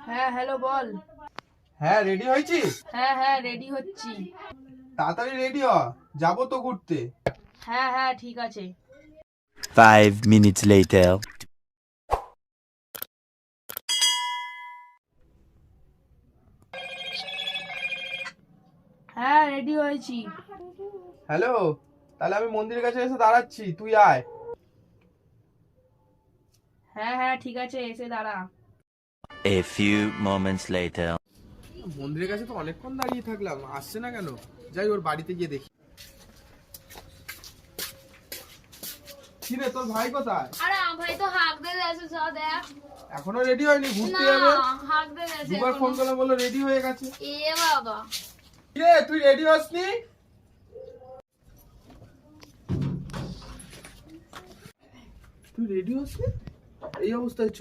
হ্যাঁ হ্যালো বল। হ্যাঁ রেডি হয়েছিস? হ্যাঁ হ্যাঁ রেডি হচ্ছি। তাড়াতাড়ি রেডি হ, যাবো তো ঘুরতে। হ্যাঁ হ্যাঁ ঠিক আছে। 5 minutes later. হ্যাঁ রেডি হয়েছি। হ্যালো, তাহলে আমি মন্দিরের কাছে এসে দাঁড়াচ্ছি, তুই আয়। হ্যাঁ হ্যাঁ ঠিক আছে, এসে দাঁড়া। A few moments later. মন্দিরের কাছে তো অনেকক্ষণ দাঁড়িয়ে থাকলাম, আসছে না কেন? যাই ওর বাড়িতে গিয়ে দেখি। কি রে, তোর ভাই কোথায়? আরে ভাই তো হাঁক দিয়ে গেছে, চ দেখ। এখনো রেডি হয়নি, ঘুরতে না যাবে। হাঁক দিয়ে গেছে। দুবার ফোন করলে বললো রেডি হয়ে গেছে। এ বাবা, কি রে, তুই রেডি হসনি? তুই রেডি হসনি? এই অবস্থায় চ।